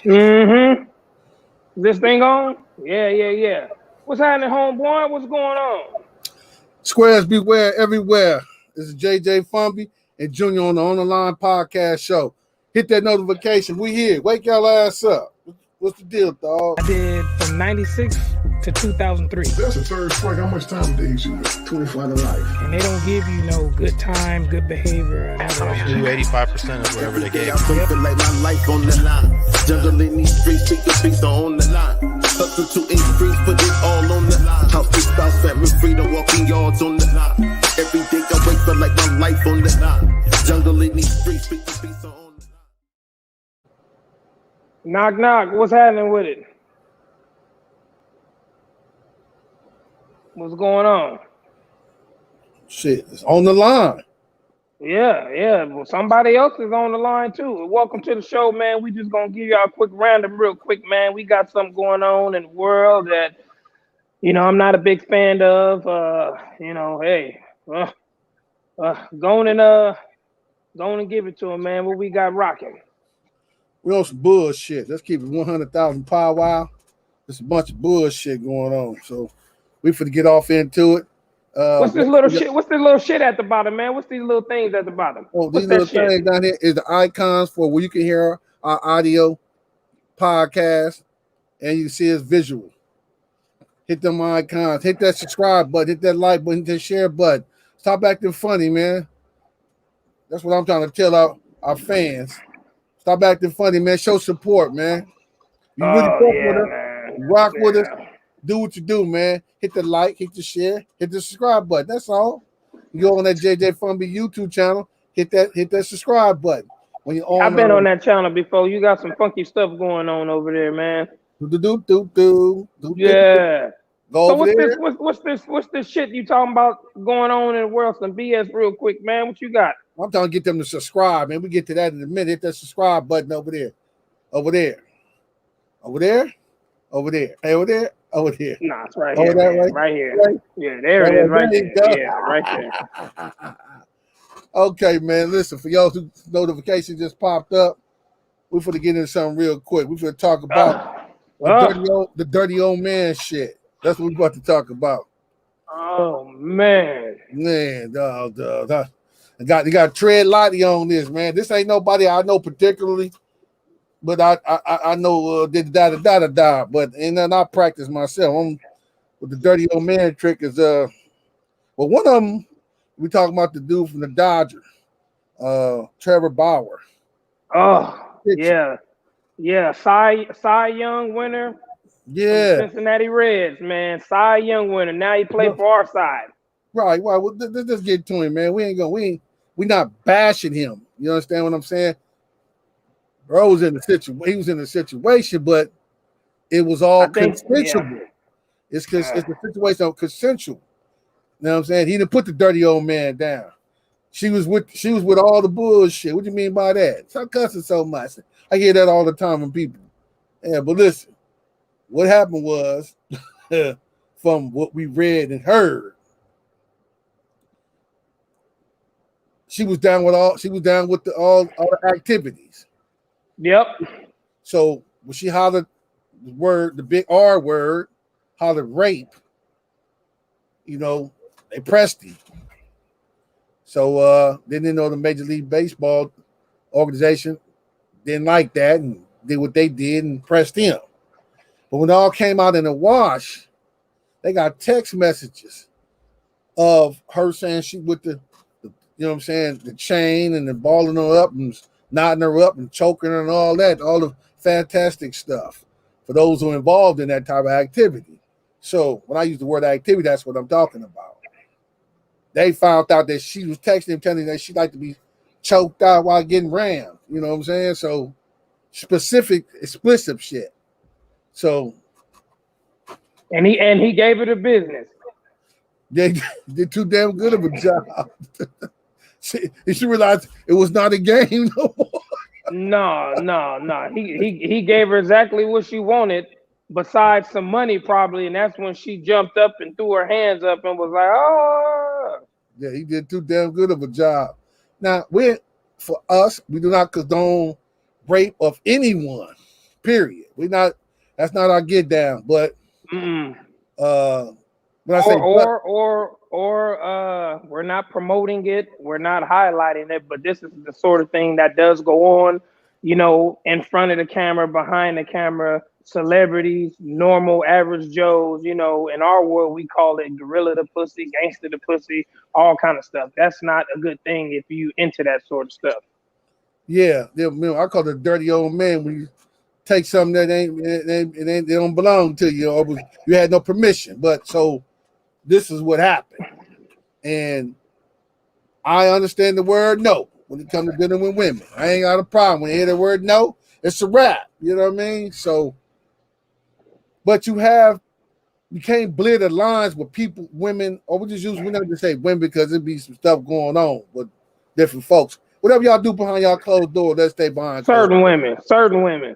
Mm-hmm. This thing on? Yeah. What's happening, homeboy? What's going on? Squares beware everywhere. This is JJ Fomby and Junior on the Line podcast show. Hit that notification. We here. Wake y'all ass up. What's the deal, dog? I did from 96 to 2003. That's the third strike. How much time do you get? 24 to life. And they don't give you no good time, good behavior. You do 85% of whatever they gave you. I feel like my life on the line. Jungle in these streets, pick the beats on the line. Hustle to increase, put it all on the line. House to spouse, family freedom, walking yards on the line. Every day I wake up like my life on the line. Jungle in these streets, pick the beats on the line. Knock, knock. What's happening with it? What's going on? Shit, it's on the line. Yeah. Well, somebody else is on the line too. Welcome to the show, man. We just gonna give y'all a quick random, real quick, man. We got something going on in the world that, I'm not a big fan of. Go and give it to him, man. What we got rocking? We on some bullshit. Let's keep it 100,000 powwow. There's a bunch of bullshit going on. So we finna get off into it. What's this little shit? What's this little shit at the bottom, man? What's these little things at the bottom? Oh, these little things down here is the icons for where you can hear our audio podcast and you can see us visual. Hit them icons, hit that subscribe button, hit that like button, hit that share button. Stop acting funny, man. That's what I'm trying to tell our fans. Stop acting funny, man. Show support, man. You really rock with us. Do what you do, man. Hit the like, hit the share, hit the subscribe button. That's all. You go on that JJ Fomby YouTube channel, hit that subscribe button. When you I've been on that channel before. You got some funky stuff going on over there, man. Yeah. Go so over there. What's this shit you talking about going on in the world? Some BS real quick, man. What you got? I'm trying to get them to subscribe, man. We get to that in a minute. Hit that subscribe button over there. Over there. Hey, over there. Nah, it's right here. Right here. Yeah, there it is. Right there. Yeah, right there. Okay, man. Listen, for y'all whose notification just popped up, we're finna get into something real quick. We're finna talk about the dirty old man shit. That's what we're about to talk about. Oh man. Man, dog. You got to tread lightly on this, man. This ain't nobody I know particularly, but I know da. But and then I practice myself. With the dirty old man trick is one of them we talking about the dude from the Dodgers, Trevor Bauer. Oh yeah. Cy Young winner. Yeah, Cincinnati Reds, man. Cy Young winner. Now he played for our side. Right. Well, let's get to him, man. We not bashing him. You understand what I'm saying? Bro was in the situation. He was in a situation, but it was all consensual. Yeah. It's a situation of consensual. You know what I'm saying? He didn't put the dirty old man down. She was with all the bullshit. What do you mean by that? Stop cussing so much. I hear that all the time from people. Yeah, but listen, what happened was, from what we read and heard, she was down with all the activities. Yep. So when she hollered the big R word, hollered rape, they pressed him. So they didn't know the Major League Baseball organization didn't like that and did what they did and pressed him. But when it all came out in the wash, they got text messages of her saying she with the the chain and the balling her up and knotting her up and choking her and all that, all the fantastic stuff for those who are involved in that type of activity. So when I use the word activity, that's what I'm talking about. They found out that she was texting him, telling him that she liked to be choked out while getting rammed. You know what I'm saying? So explicit shit. So and he gave her the business. They did too damn good of a job. She realized it was not a game no more. No. He gave her exactly what she wanted, besides some money probably, and that's when she jumped up and threw her hands up and was like, "Oh." Yeah, he did too damn good of a job. Now, we do not condone rape of anyone. Period. That's not our get down. But Mm-mm. when I say we're not promoting it, we're not highlighting it, but this is the sort of thing that does go on, in front of the camera, behind the camera, celebrities, normal average Joes, in our world we call it gorilla the pussy, gangster the pussy, all kind of stuff. That's not a good thing if you into that sort of stuff. yeah, I call it dirty old man when you take something that they don't belong to you, or you had no permission. But so this is what happened. And I understand the word no when it comes to dealing with women. I ain't got a problem. When you hear the word no, it's a wrap. You know what I mean? So, but you can't blur the lines with people, women, or we never just say women because it be some stuff going on with different folks. Whatever y'all do behind y'all closed door, let's stay behind certain women.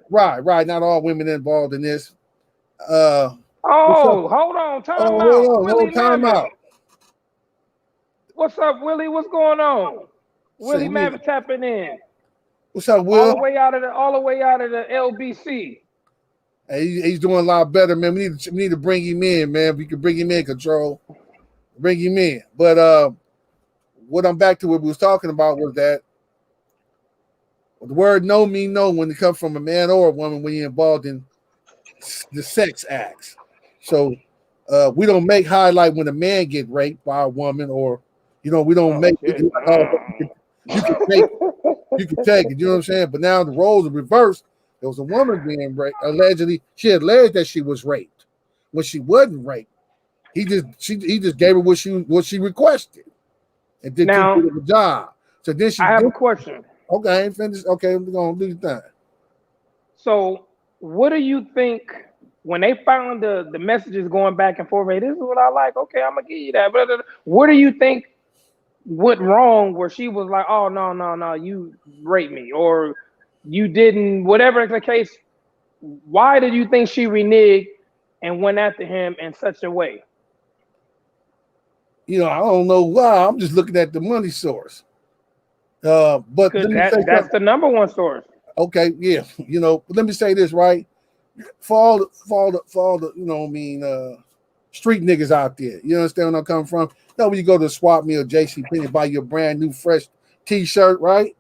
Right. Not all women involved in this. Hold on, Time out. What's up, Willie? What's going on? Willie So, Mavin tapping in. What's up, Will? All the way out of the LBC. Hey, he's doing a lot better, man. We need to bring him in, man. We can bring him in, control. Bring him in. But what I'm back to what we was talking about was that the word no mean no when it comes from a man or a woman when you're involved in the sex acts. So we don't make highlight when a man get raped by a woman, or we don't make it. You can take it. You know what I'm saying? But now the roles are reversed. There was a woman being raped. Allegedly, she alleged that she was raped when she wasn't raped. He just gave her what she requested, and did too good of a job. So then I have a question. Okay, I ain't finished. Okay, we're gonna do the thing. So, what do you think when they found the messages going back and forth? Hey, this is what I like. Okay, I'm gonna give you that. But what do you think went wrong where she was like, "Oh no, you raped me," or you didn't? Whatever the case, why did you think she reneged and went after him in such a way? I don't know why. I'm just looking at the money source. But that's the number one source. Okay, yeah. Let me say this, right? For all the street niggas out there. You understand where I'm coming from? When you go to the swap meet or JCPenney, buy your brand new fresh t-shirt, right?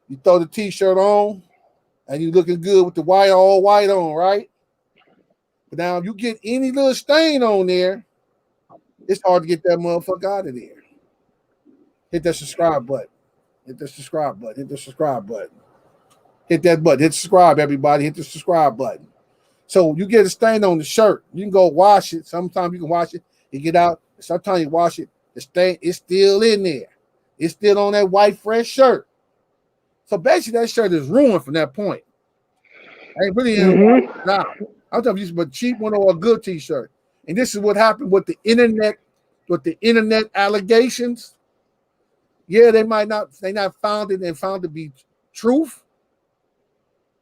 You throw the t-shirt on and you looking good with the all white on, right? But now if you get any little stain on there, it's hard to get that motherfucker out of there. Hit that subscribe button. Hit that subscribe button. Hit that button. Hit subscribe, everybody. Hit the subscribe button. So you get a stain on the shirt. You can go wash it. Sometimes you can wash it. You get out. Sometimes you wash it. The stain is still in there. It's still on that white, fresh shirt. So basically, that shirt is ruined from that point. I ain't really now. I'm talking about a cheap one or a good t-shirt. And this is what happened with the internet allegations. Yeah, they not found it and found to be truth.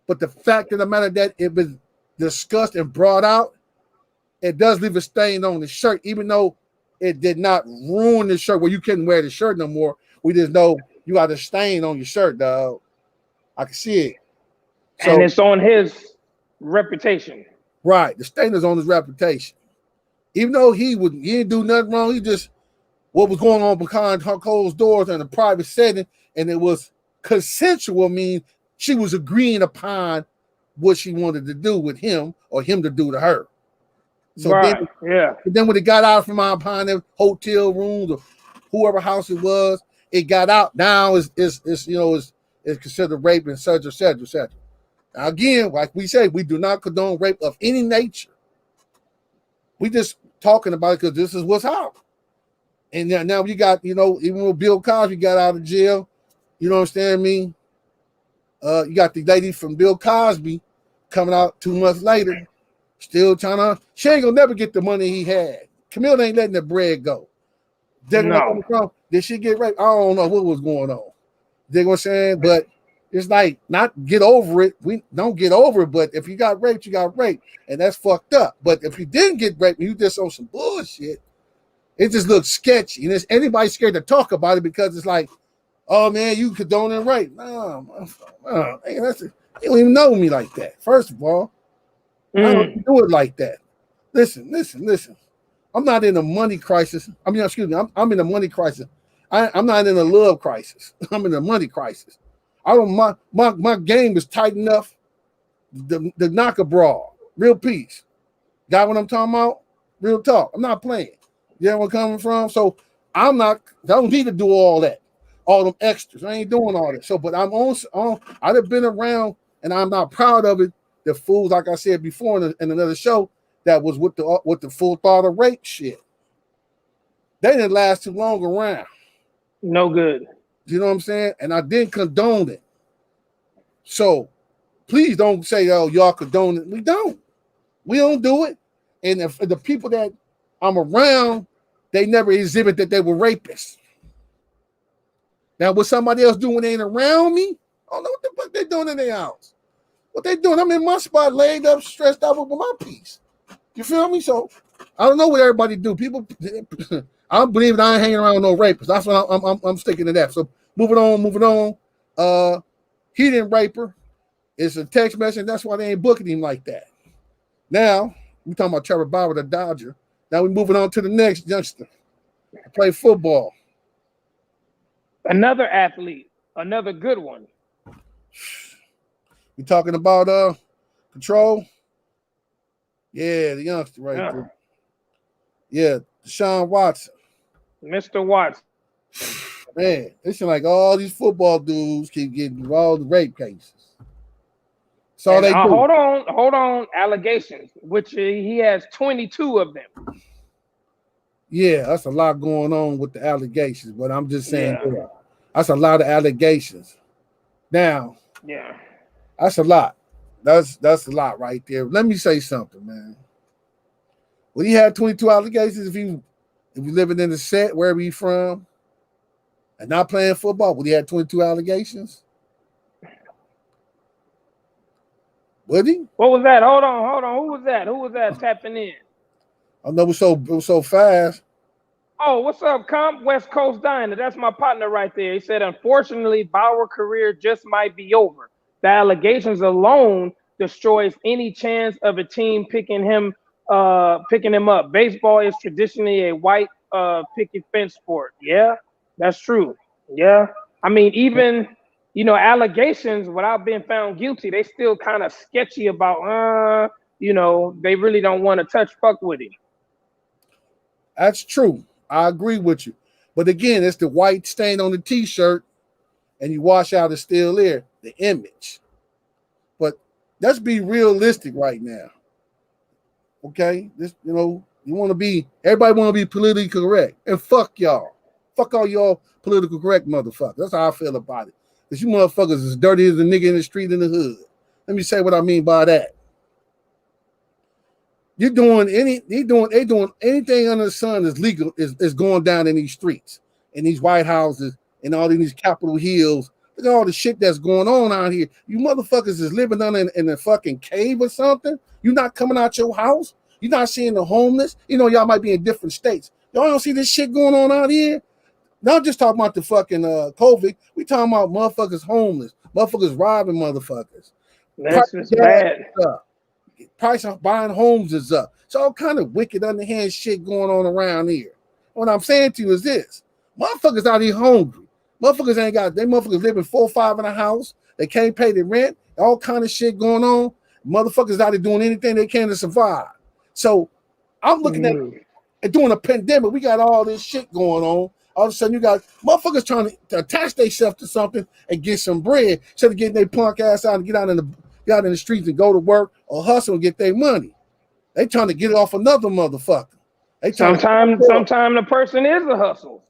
But the fact of the matter that it was discussed and brought out, it does leave a stain on the shirt, even though it did not ruin the shirt where you couldn't wear the shirt no more. We just know you got a stain on your shirt, dog. I can see it. And it's on his reputation. Right. The stain is on his reputation. Even though he didn't do nothing wrong, he just what was going on behind her closed doors in a private setting, and it was consensual, means she was agreeing upon what she wanted to do with him or him to do to her. So then when it got out from behind them hotel rooms or whoever house it was, it got out. Now it's considered rape and such, etc., etc. Now again, like we say, we do not condone rape of any nature. We just talking about it because this is what's out. And now you got, even when Bill Cosby got out of jail, you know what I'm saying? You got the lady from Bill Cosby coming out 2 months later, still she ain't gonna never get the money he had. Camille ain't letting the bread go. Did she get raped? I don't know what was going on. You know what I'm saying? But it's like, not get over it. We don't get over it, but if you got raped, you got raped. And that's fucked up. But if you didn't get raped, you just on some bullshit, it just looks sketchy. And anybody scared to talk about it because it's like, oh man, you condoning rape. No, You don't even know me like that. First of all, I don't do it like that. Listen. I'm not in a money crisis. I mean, excuse me. I'm in a money crisis. I'm not in a love crisis. I'm in a money crisis. I don't. My game is tight enough. The knock a brawl, real peace. Got what I'm talking about? Real talk. I'm not playing. You know where I'm coming from? So I don't need to do all that, all them extras. I ain't doing all that. So, but I'm on. I've been around, and I'm not proud of it. The fools, like I said before in another show, that was with the full throttle rape shit. They didn't last too long around. No good. You know what I'm saying? And I didn't condone it. So please don't say, oh, y'all condone it. We don't. We don't do it. And if the people that I'm around, they never exhibit that they were rapists. Now, what somebody else doing ain't around me, I don't know what the fuck they doing in their house. What they doing? I'm in my spot, laid up, stressed out with my piece. You feel me? So I don't know what everybody do. People, I don't believe that I ain't hanging around with no rapists. That's what I'm sticking to that. So moving on. He didn't rape her. It's a text message. That's why they ain't booking him like that. Now we talking about Trevor Bauer, the Dodger. Now we moving on to the next youngster. Play football. Another athlete, another good one. We talking about control. Yeah, the youngster right there. Yeah, Deshaun Watson. Mr. Watson. Man, it's like all these football dudes keep getting all the rape cases. So they do. Hold on. Allegations, which he has 22 of them. Yeah, that's a lot going on with the allegations, but I'm just saying that's a lot of allegations. Now, that's a lot. That's a lot right there. Let me say something, man. Well, he had 22 allegations if you living in the set, wherever you from, and not playing football. Would he had 22 allegations? Would he? What was that? Hold on. Who was that tapping in? I know it was so fast. Oh, what's up, Comp? West Coast Diner. That's my partner right there. He said, unfortunately, Bauer's career just might be over. The allegations alone destroys any chance of a team picking him up. Baseball is traditionally a white picket fence sport. Yeah, that's true. Yeah. I mean, even, allegations without being found guilty, they still kind of sketchy about, they really don't want to fuck with him. That's true. I agree with you. But again, it's the white stain on the T-shirt, and you wash out, it's still there, the image. But let's be realistic right now. Okay? Everybody want to be politically correct. And fuck y'all. Fuck all y'all political correct motherfuckers. That's how I feel about it. Because you motherfuckers is dirty as a nigga in the street in the hood. Let me say what I mean by that. They doing anything under the sun is legal, is going down in these streets, in these White Houses, and all in these Capitol Hills. Look at all the shit that's going on out here. You motherfuckers is living in a fucking cave or something. You're not coming out your house. You're not seeing the homeless. Y'all might be in different states. Y'all don't see this shit going on out here. Not just talking about the fucking COVID. We talking about motherfuckers homeless, motherfuckers robbing motherfuckers. That's just bad. Price of buying homes is up. It's all kind of wicked underhand shit going on around here. What I'm saying to you is this: motherfuckers out here hungry. Motherfuckers living 4 or 5 in a house. They can't pay the rent. All kind of shit going on. Motherfuckers out here doing anything they can to survive. So I'm looking at during a pandemic, we got all this shit going on. All of a sudden, you got motherfuckers trying to attach themselves to something and get some bread instead of getting their punk ass out and get out in the streets and go to work or hustle and get their money. They trying to get it off another motherfucker. Sometimes the person is a hustle.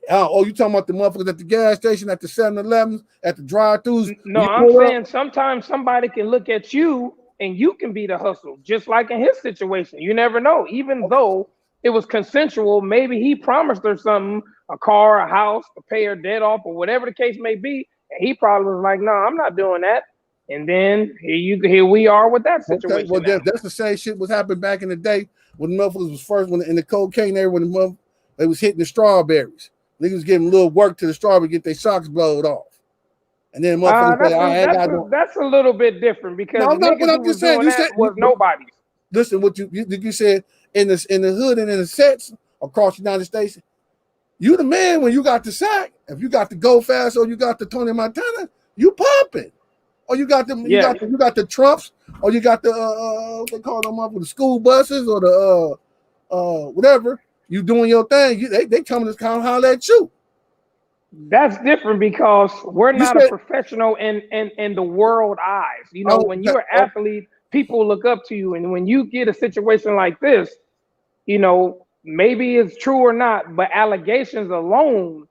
Oh, you talking about the motherfuckers at the gas station, at the 7-Elevens, at the drive-thrus? No, I'm saying sometimes somebody can look at you and you can be the hustle, just like in his situation. You never know. Even though it was consensual, maybe he promised her something, a car, a house, to pay her debt off, or whatever the case may be, and he probably was like, no, I'm not doing that. And then here we are with that situation. Okay, well, that's the same shit was happening back in the day when the motherfuckers was first in the cocaine area when they was hitting the strawberries. Niggas giving a little work to the strawberry, get their socks blowed off. And then motherfuckers say, I ain't got no. That's a little bit different because No, the I'm not. But niggas who I'm was just saying. doing You that said was nobody's. listen. What you said in the hood and in the sets across the United States. You the man when you got the sack. If you got the Go Fast or you got the Tony Montana, you popping. Or you got the Trumps, or you got the what they call them up with the school buses or the whatever. You doing your thing. They coming to come holler at you. That's different because we're You not said, a professional in the world eyes. You know, when you're an athlete, people look up to you, and when you get a situation like this, you know, maybe it's true or not, but allegations alone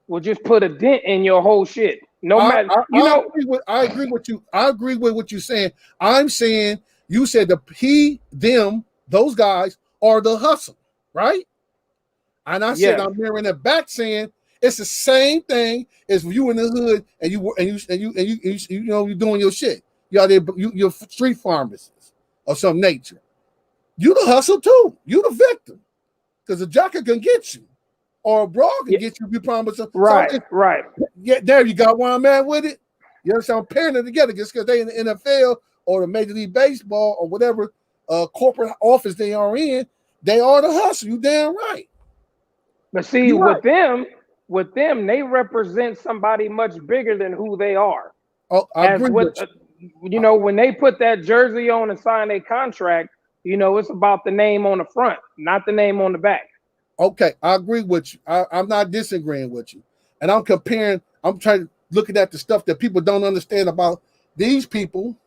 will just put a dent in your whole shit. No matter, I agree with you. I agree with what you're saying. I'm saying you said those guys are the hustle, right? And I said I'm mirroring it back, saying it's the same thing as you in the hood and you know you're doing your shit. You out there, you're street pharmacists or some nature. You the hustle too. You the victim because a jocker can get you. Or a broad can get you if you promise them. Right. Yeah, there you got where I'm at with it. You understand? I'm pairing it together just because they in the NFL or the Major League Baseball or whatever corporate office they are in, they are the hustle. You damn right. But see, with them, they represent somebody much bigger than who they are. Oh, I agree with you. You know, when they put that jersey on and sign a contract, you know, it's about the name on the front, not the name on the back. Okay, I agree with you. I'm not disagreeing with you. And I'm trying to looking at the stuff that people don't understand about these people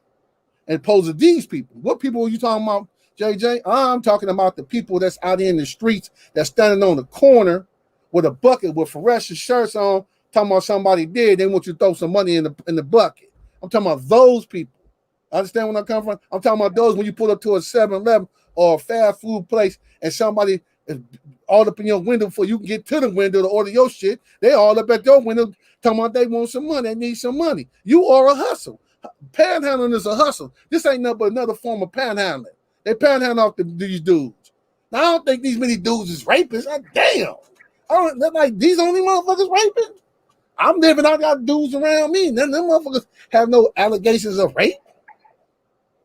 and opposed to these people. What people are you talking about, JJ? I'm talking about the people that's out in the streets that's standing on the corner with a bucket with fluorescent shirts on, talking about somebody dead. They want you to throw some money in the bucket. I'm talking about those people. Understand where I come from? I'm talking about those when you pull up to a 7-Eleven or a fast food place and somebody is all up in your window before you can get to the window to order your shit. They all up at your window talking about they want some money. They need some money. You are a hustle. Panhandling is a hustle. This ain't nothing but another form of panhandling. They panhandle off these dudes. Now, I don't think these many dudes is rapists. Damn. They're like, these only motherfuckers raping? I'm living, I got dudes around me. None of them motherfuckers have no allegations of rape.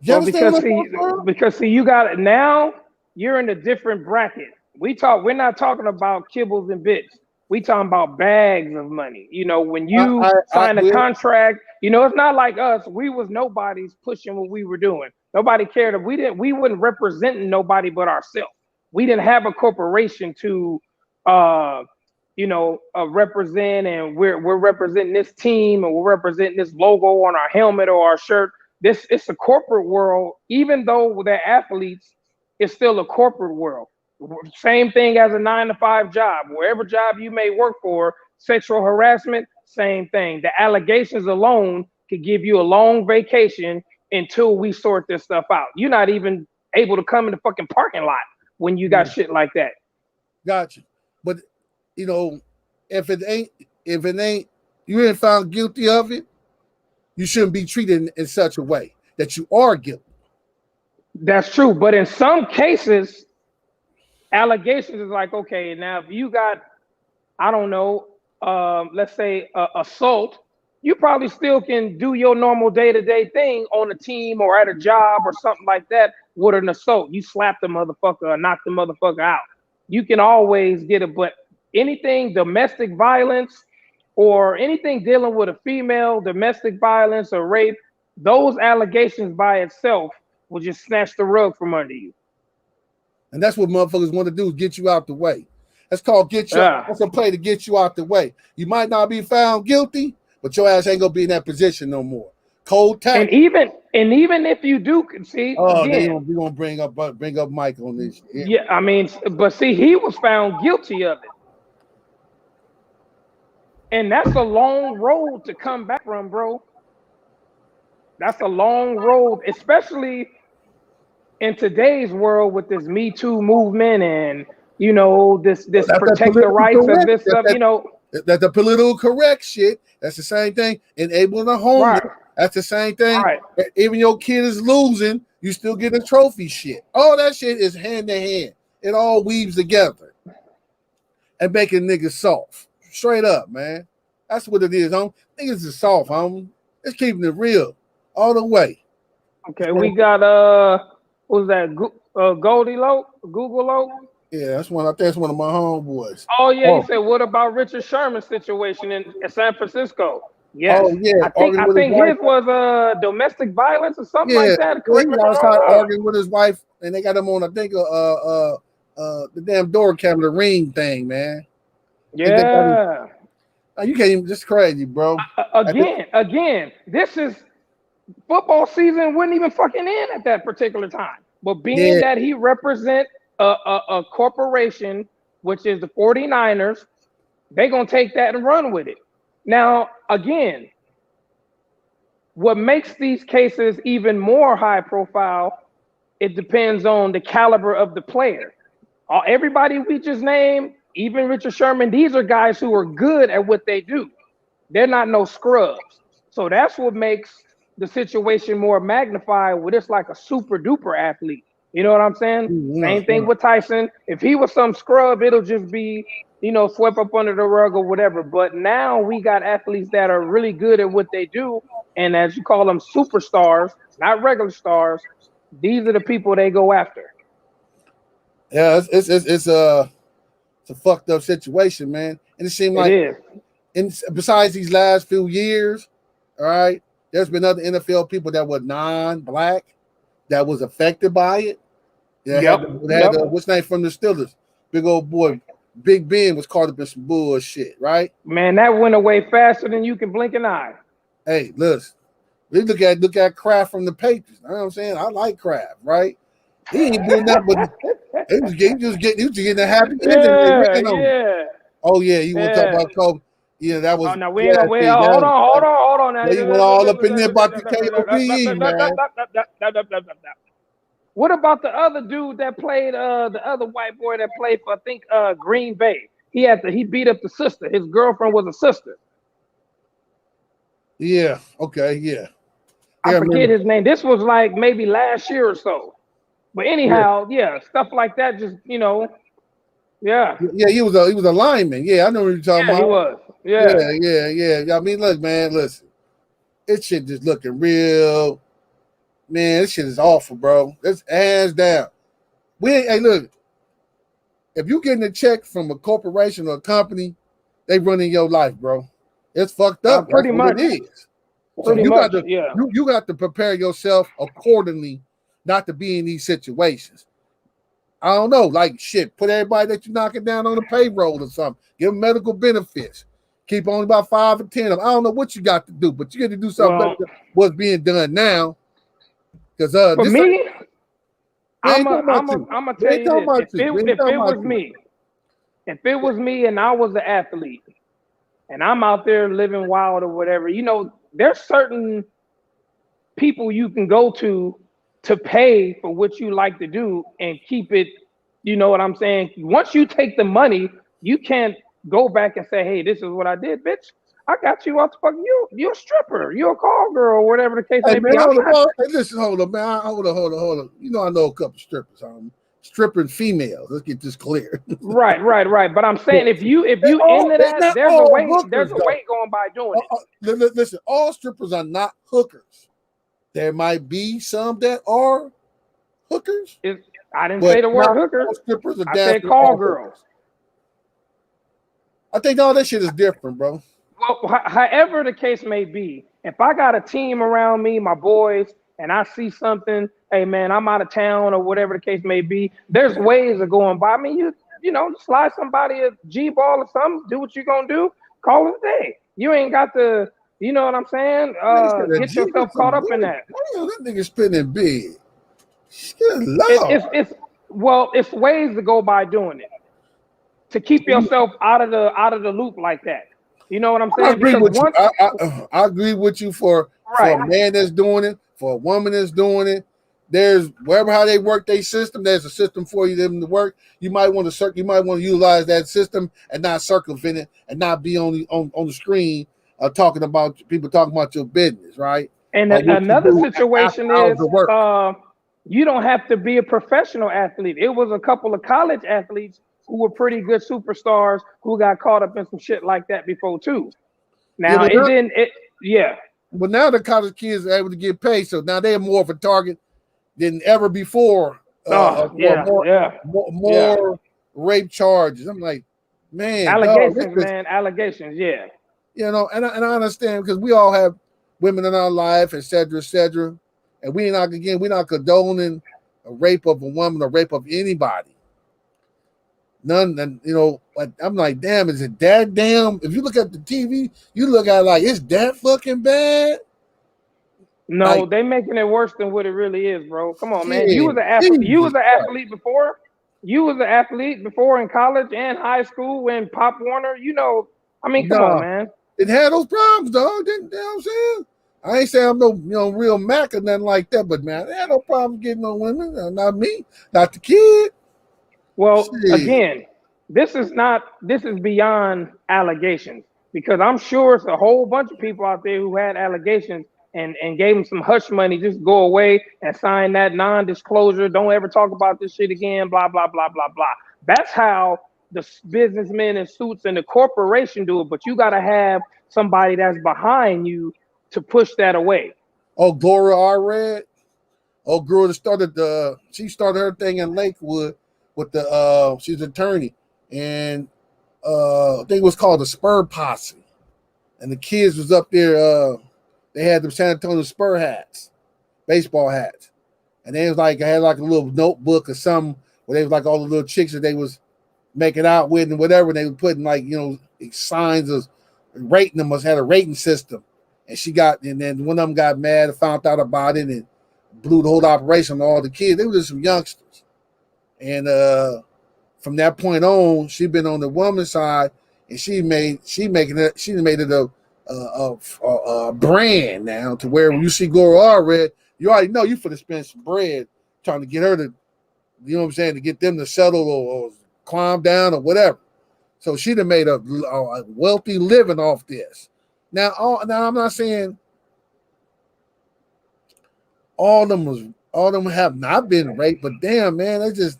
Well, because see, you got it now. You're in a different bracket. We're not talking about kibbles and bits. We talking about bags of money. You know, when you sign a contract, you know, it's not like us. We was nobodies pushing what we were doing. Nobody cared. We wouldn't represent nobody but ourselves. We didn't have a corporation to represent, and we're representing this team and we're representing this logo on our helmet or our shirt. It's a corporate world, even though they're athletes, it's still a corporate world. Same thing as a 9-to-5 job. Wherever job you may work for, sexual harassment, same thing. The allegations alone could give you a long vacation until we sort this stuff out. You're not even able to come in the fucking parking lot when you got shit like that. Gotcha. But you know, if it ain't you ain't found guilty of it, you shouldn't be treated in such a way that you are guilty. That's true. But in some cases, allegations is like, okay, now if you got, I don't know, let's say assault, you probably still can do your normal day-to-day thing on a team or at a job or something like that with an assault. You slap the motherfucker or knock the motherfucker out. You can always get it, but anything domestic violence or anything dealing with a female, domestic violence or rape, those allegations by itself will just snatch the rug from under you. And that's what motherfuckers want to do, is get you out the way. That's called that's a play to get you out the way. You might not be found guilty, but your ass ain't gonna be in that position no more. Cold tap. And even if you do see, again, we're gonna bring up Mike on this. Yeah, I mean, but see, he was found guilty of it. And that's a long road to come back from, bro. That's a long road, especially in today's world with this Me Too movement and, you know, this protect the rights of this stuff, you know. That's the political correct shit. That's the same thing. Enabling the homeless. Right. That's the same thing. Right. Even your kid is losing, you still get a trophy shit. All that shit is hand to hand. It all weaves together and making niggas soft. Straight up, man. That's what it is, homie. Niggas is soft, homie. It's keeping it real all the way. Okay, we got what was that? Goldie Loke, Google Loke. Yeah, that's one. I think that's one of my homeboys. Oh yeah, he Oh, said, "What about Richard Sherman's situation in San Francisco?" Yes, oh yeah, I arguing with his think wife. his was domestic violence or something Yeah, like that. yeah, he Correct me was if I'm outside wrong. arguing with his wife, and they got him on, I think, the damn door camera, the ring thing, man. They got him. Yeah. You can't even. Just crazy, bro. Again, this is football season wouldn't even fucking end at that particular time. But being Yeah, that he represent a corporation, which is the 49ers, they're going to take that and run with it. Now, again, what makes these cases even more high profile, it depends on the caliber of the player. Everybody we just named, even Richard Sherman, these are guys who are good at what they do. They're not no scrubs. So that's what makes the situation more magnified when it's like a super duper athlete. You know what I'm saying? Same thing with Tyson. If he was some scrub, it'll just be, swept up under the rug or whatever. But now we got athletes that are really good at what they do. And as you call them, superstars, not regular stars. These are the people they go after. yeah. It's a fucked up situation, man. And it seemed like, It is. and besides these last few years, all right, there's been other NFL people that were non-black that was affected by it. Yeah, what's name from the Steelers? Big old boy, Big Ben was caught up in some bullshit, right? Man, that went away faster than you can blink an eye. Hey, listen, we look at Kraft from the Patriots. You know what I'm saying? I like Kraft, right? He ain't doing that, but he was getting a happy ending. Yeah. Oh yeah, you want to talk about Kobe? Yeah, that was. Oh, now we ain't gonna wait. Hold on. Now you went all up in there about the KOPE, man. What about the other dude that played? The other white boy that played for, I think, Green Bay. He beat up the sister. His girlfriend was a sister. Yeah. Okay. Yeah. I forget his name. This was like maybe last year or so. But anyhow, yeah, stuff like that. Just yeah. Yeah, he was a lineman. Yeah, I know what you're talking about. He was. Yeah. I mean, look, man, listen. This shit just looking real. Man, this shit is awful, bro. It's hands down. Hey, look. If you getting a check from a corporation or a company, they running your life, bro. It's fucked up. Pretty much. It is. Pretty much, you got to prepare yourself accordingly not to be in these situations. I don't know, like shit, put everybody that you're knocking down on the payroll or something. Give them medical benefits. Keep only about 5 or 10 of them. I don't know what you got to do, but you got to do something better than what's being done now. Because for me, I'm gonna tell you this. If it was me and I was an athlete and I'm out there living wild or whatever, there's certain people you can go to pay for what you like to do and keep it, you know what I'm saying? Once you take the money, you can't go back and say, hey, this is what I did, bitch. I got you off the fucking you're a stripper, you're a call girl, or whatever the case may be. Hold on, man. Hold on. I know a couple strippers, stripping females. Let's get this clear. Right. But I'm saying if you into that, there's a way going by doing it. Listen, all strippers are not hookers. There might be some that are hookers. I didn't say the word hookers. I said call girls. I think all that shit is different, bro. Well, however the case may be, if I got a team around me, my boys, and I see something, hey man, I'm out of town or whatever the case may be, there's ways of going by. I mean, you slide somebody a G-ball or something, do what you're gonna do, call it a day. You ain't got to, you know what I'm saying? Get yourself caught up in that. That nigga spinning big. It's ways to go by doing it. To keep yourself out of the loop like that. You know what I'm saying? I agree with you. I agree with you for a man that's doing it, for a woman that's doing it. There's how they work their system. There's a system for them to work. You might want to utilize that system and not circumvent it and not be on the screen talking about your business, right? And another situation is you don't have to be a professional athlete. It was a couple of college athletes who were pretty good superstars who got caught up in some shit like that before too. Now it didn't. But now the college kids are able to get paid, so now they're more of a target than ever before. More rape charges. I'm like, man, allegations. Yeah. You know, and I understand because we all have women in our life, et cetera, and we're not condoning a rape of a woman or rape of anybody. None, and you know, like I'm like, damn, is it that damn? If you look at the TV, you look at it like it's that fucking bad. No, like, they making it worse than what it really is, bro. Come on, man. You was an athlete. You was an athlete before. You was an athlete before in college and high school when Pop Warner. You know, I mean, come on, man. It had those problems, dog. You know what I'm saying? I ain't saying I'm no real Mac or nothing like that, but man, I had no problem getting no women. Not me, not the kid. Well, again, this is beyond allegations because I'm sure it's a whole bunch of people out there who had allegations and gave them some hush money, just go away and sign that non-disclosure. Don't ever talk about this shit again, blah, blah, blah, blah, blah. That's how the businessmen in suits and the corporation do it, but you got to have somebody that's behind you to push that away. Oh, Gloria Allred. Oh, girl that she started her thing in Lakewood with she's an attorney, and I think it was called the Spur Posse, and the kids was up there. They had the San Antonio Spur hats, baseball hats, and they was like I had like a little notebook or something where they was like all the little chicks that they was making out with and whatever. And they were putting like signs of rating them. Had a rating system, and then one of them got mad and found out about it and blew the whole operation on all the kids. They were just some youngsters. And from that point on, she been on the woman's side, and she made it a brand now to where when you see Gloria Allred, you already know you finna spend some bread trying to get her to, you know what I'm saying, to get them to settle or calm down or whatever. So she done made a wealthy living off this. Now I'm not saying all of them have not been raped, but damn, man, they just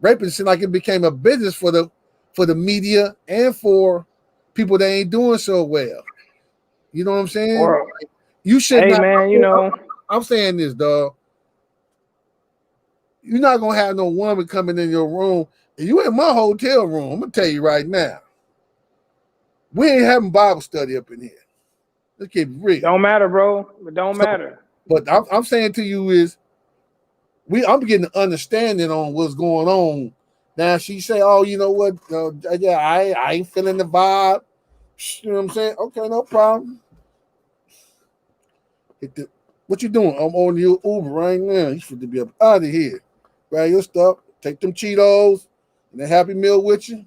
raping seemed like it became a business for the media and for people that ain't doing so well. You know what I'm saying? You should not. Man, you know, I'm saying this, dog. You're not gonna have no woman coming in your room. And you in my hotel room. I'm gonna tell you right now. We ain't having Bible study up in here. Let's keep it real. Don't matter, bro. It don't matter. But I'm saying to you is, I'm getting an understanding on what's going on. Now she say, "Oh, you know what? Yeah, I ain't feeling the vibe." You know what I'm saying? Okay, no problem. What you doing? I'm on your Uber right now. You should be up out of here. Grab your stuff, take them Cheetos and a Happy Meal with you.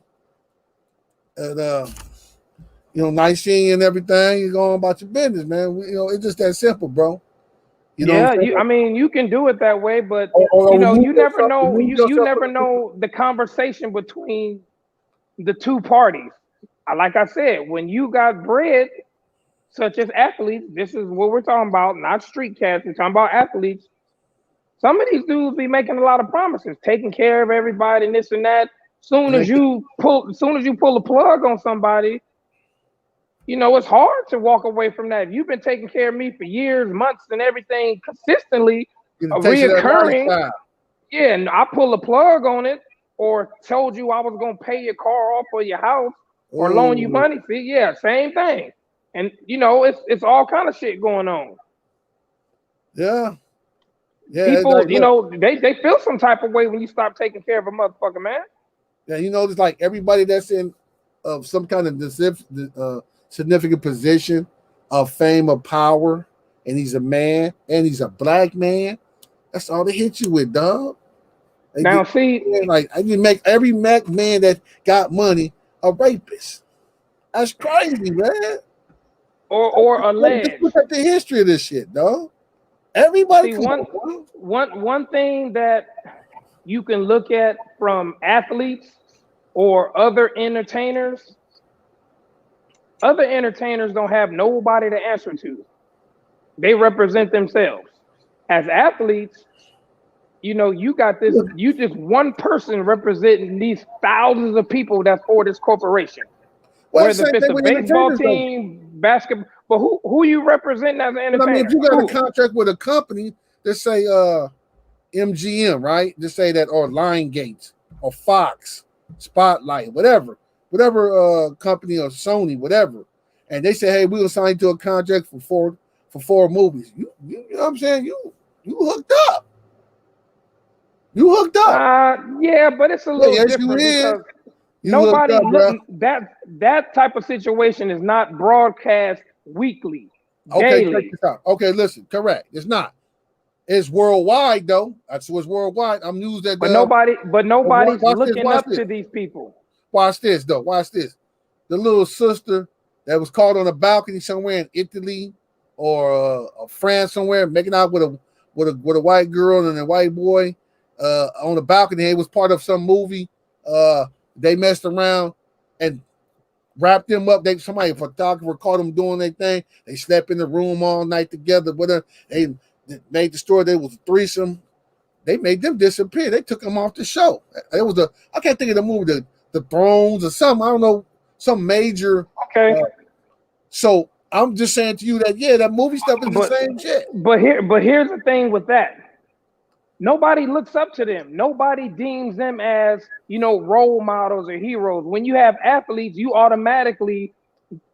And nice seeing you and everything. You're going about your business, man. It's just that simple, bro. You can do it that way, but you never know. You never know the conversation between the two parties. Like I said, when you got bread, such as athletes, this is what we're talking about, not street cats. We're talking about athletes. Some of these dudes be making a lot of promises, taking care of everybody and this and that. Soon as you pull a plug on somebody, it's hard to walk away from that. If you've been taking care of me for years, months, and everything consistently, reoccurring. Yeah, and I pull a plug on it, or told you I was gonna pay your car off or your house, or loan you money. See, yeah, same thing. And it's all kind of shit going on. Yeah. People, they feel some type of way when you stop taking care of a motherfucker, man. Yeah, it's like everybody that's in some kind of significant position of fame or power, and he's a man and he's a black man. That's all they hit you with, dog. I can make every man that got money a rapist. That's crazy, man. Or alleged. Just look at the history of this shit, dog. Everybody. See, one thing that you can look at from athletes or other entertainers don't have nobody to answer to. They represent themselves. As athletes, you got this. You just one person representing these thousands of people that's for this corporation. Whether if it's a baseball team, basketball. But who you representing as an entertainer? But I mean, if you got Who? a contract with a company, let's say MGM, right? Just say that, or Lion Gates, or Fox, Spotlight, whatever company, or Sony, whatever, and they say, hey, we'll sign you to a contract for four movies. You know what I'm saying? You hooked up. You hooked up. Yeah, but it's a little yes, different you is. because You nobody hooked up, bro. that type of situation is not broadcast weekly, Okay, check daily. this out. Okay, listen, correct. It's not. It's worldwide though. That's what's worldwide. I'm news that. But nobody's watch looking this, up to these people. Watch this though. Watch this. The little sister that was caught on a balcony somewhere in Italy or France somewhere, making out with a white girl and a white boy on the balcony. It was part of some movie. They messed around and wrapped them up. Somebody, a photographer, caught them doing their thing. They slept in the room all night together with her. They made the story there was a threesome. They made them disappear. They took them off the show. It was I can't think of the movie, the Thrones or something. I don't know, some major. Okay. So I'm just saying to you that that movie stuff is the same shit. But here's the thing with that. Nobody looks up to them. Nobody deems them as, role models or heroes. When you have athletes, you automatically,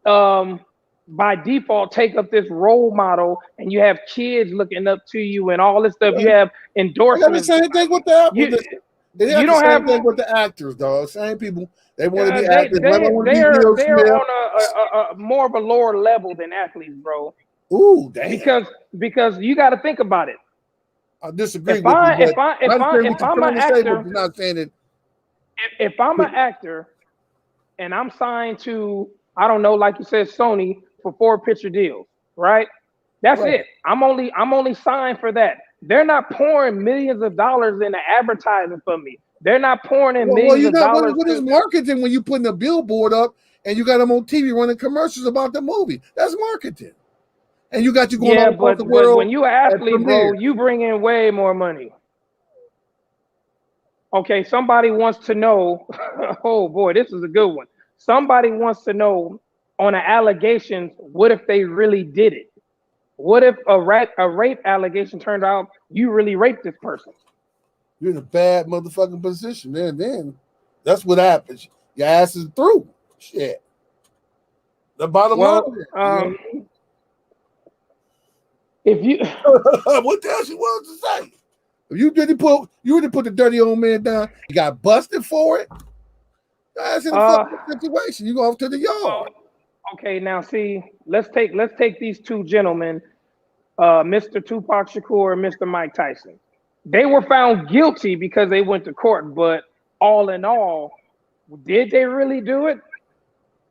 by default, take up this role model, and you have kids looking up to you and all this stuff. You have endorsements. They have the same thing with the actors. They have the same thing with the actors, though. Same people. They want to be actors. They're on a more of a lower level than athletes, bro. Ooh, damn. Because you got to think about it. I disagree with you. If I'm an actor, not saying it. If I'm an actor and I'm signed to, I don't know, like you said, Sony for 4 picture deals, right? That's it. I'm only signed for that. They're not pouring millions of dollars into advertising for me. They're not pouring in millions of dollars. What is marketing when you putting a billboard up and you got them on TV running commercials about the movie? That's marketing. And you got you going all across the world. But when you an athlete, bro, you bring in way more money. Okay, somebody wants to know. Oh boy, this is a good one. Somebody wants to know on the allegations, what if they really did it? What if a rape allegation turned out you really raped this person? You're in a bad motherfucking position. Then that's what happens. Your ass is through. Shit. The bottom line. If you what the hell she wanted to say? If you didn't put the dirty old man down, you got busted for it. That's in a fucking situation. You go off to the yard. Okay, now see, let's take these two gentlemen, Mr. Tupac Shakur and Mr. Mike Tyson. They were found guilty because they went to court, but all in all, did they really do it?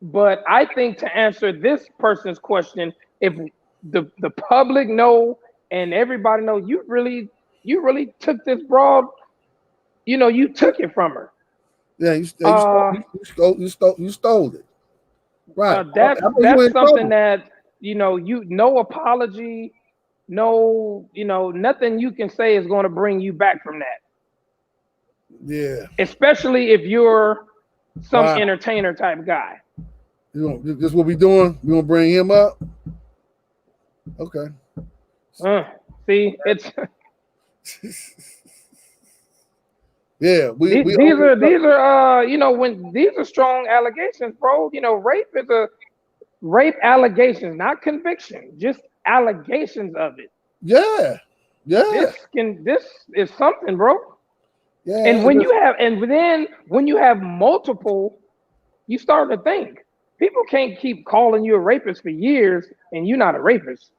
But I think to answer this person's question, if the public know and everybody know you really took this broad, you took it from her. Yeah, you stole it. Right. That's something that no apology, nothing you can say is going to bring you back from that. Yeah. Especially if you're some entertainer type guy. This is what we doing? We gonna bring him up? Okay. See, it's yeah. These are when these are strong allegations, bro. Rape allegations, not conviction, just allegations of it. Yeah. This is something, bro. Yeah. And when you have multiple, you start to think. People can't keep calling you a rapist for years and you're not a rapist.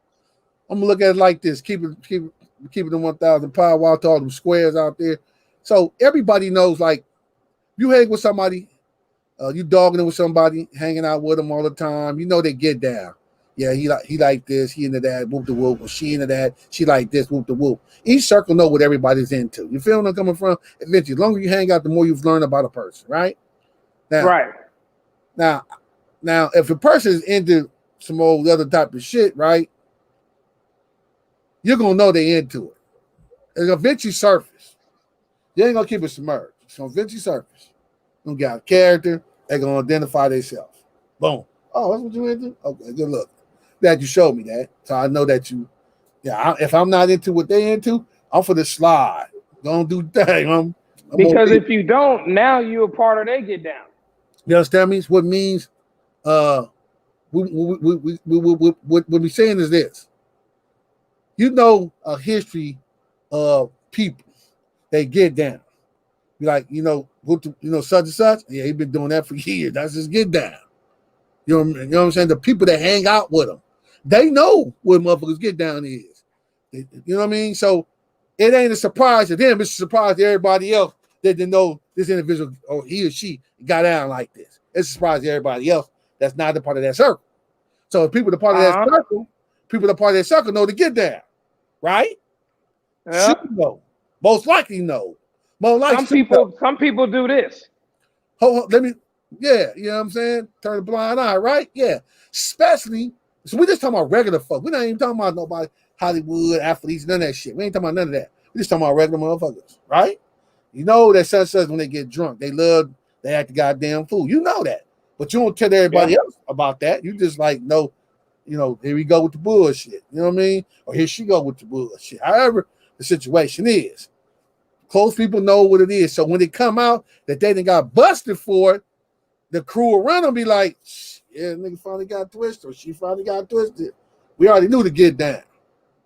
I'm gonna look at it like this. Keep it 1,000 power while to all them squares out there. So everybody knows, like, you hang with somebody, you dogging it with somebody, hanging out with them all the time. You know they get down. Yeah, he like this, he into that, whoop the whoop, or she into that, she like this, whoop the whoop. Each circle know what everybody's into. You feel where I'm coming from? Eventually, the longer you hang out, the more you've learned about a person, right? Now, if a person is into some old other type of shit, right? You're gonna know they into it. It's gonna eventually surface. You ain't gonna keep it submerged. It's gonna eventually surface. They're gonna get out of character. They're gonna identify themselves. Boom. Oh, that's what you into? Okay, good luck. Glad you showed me that. So I know that you, if I'm not into what they into, I'm for the slide. Don't do that. I'm Because okay. if you don't, now you're a part of they get down. You understand me? What means what we're saying is this. You know a history of people. They get down. Be like, such and such. Yeah, he been doing that for years. That's just get down. You know what I'm saying? The people that hang out with them, they know what motherfuckers get down is. You know what I mean? So it ain't a surprise to them. It's a surprise to everybody else that they know this individual or he or she got down like this. It's a surprise to everybody else that's not a part of that circle. So if people are part of that circle, people that are part of that circle know to get down, right? Yeah. Should know. Most likely know. Some people do this. Let me, you know what I'm saying? Turn a blind eye, right? Yeah. Especially, so we just talking about regular folk. We're not even talking about nobody, Hollywood, athletes, none of that shit. We ain't talking about none of that. We just talking about regular motherfuckers, right? You know that such when they get drunk, they act the goddamn fool. You know that. But you don't tell everybody else about that. You just like, no, here we go with the bullshit. You know what I mean? Or here she go with the bullshit. However the situation is. Close people know what it is. So when they come out that they done got busted for it, the crew around them be like, yeah, nigga finally got twisted, or she finally got twisted. We already knew to get down.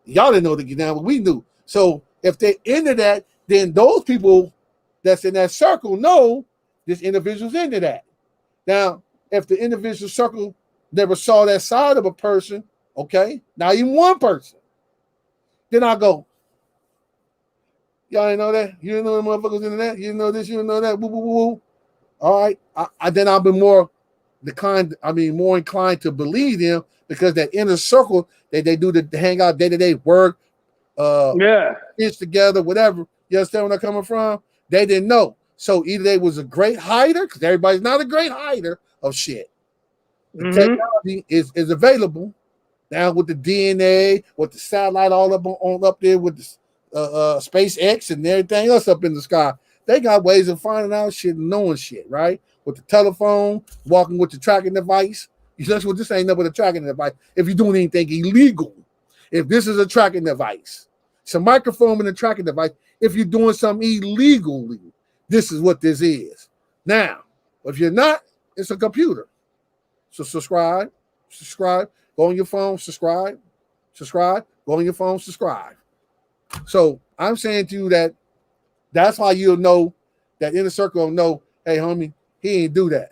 Y'all didn't know to get down, but we knew. So if they into that, then those people that's in that circle know this individual's into that. Now, if the individual circle never saw that side of a person, okay, now even one person, then I go, y'all ain't know that? You didn't know the motherfuckers into that? You didn't know this, you didn't know that? Woo, woo, woo, woo. All right. Then I've been more inclined to believe them because that inner circle that they do to hang out day-to-day work, kids together, whatever. You understand where I'm coming from? They didn't know. So either they was a great hider, because everybody's not a great hider of shit. The technology is available now with the DNA, with the satellite all up there with the SpaceX and everything else up in the sky. They got ways of finding out shit and knowing shit, right? With the telephone, walking with the tracking device. That's what this ain't nothing but a tracking device. If you're doing anything illegal, if this is a tracking device, it's a microphone and a tracking device. If you're doing something illegally, this is what this is. Now, if you're not, it's a computer. So subscribe, go on your phone, subscribe, go on your phone, subscribe. So I'm saying to you that's how you'll know that inner circle will know, hey, homie, he ain't do that.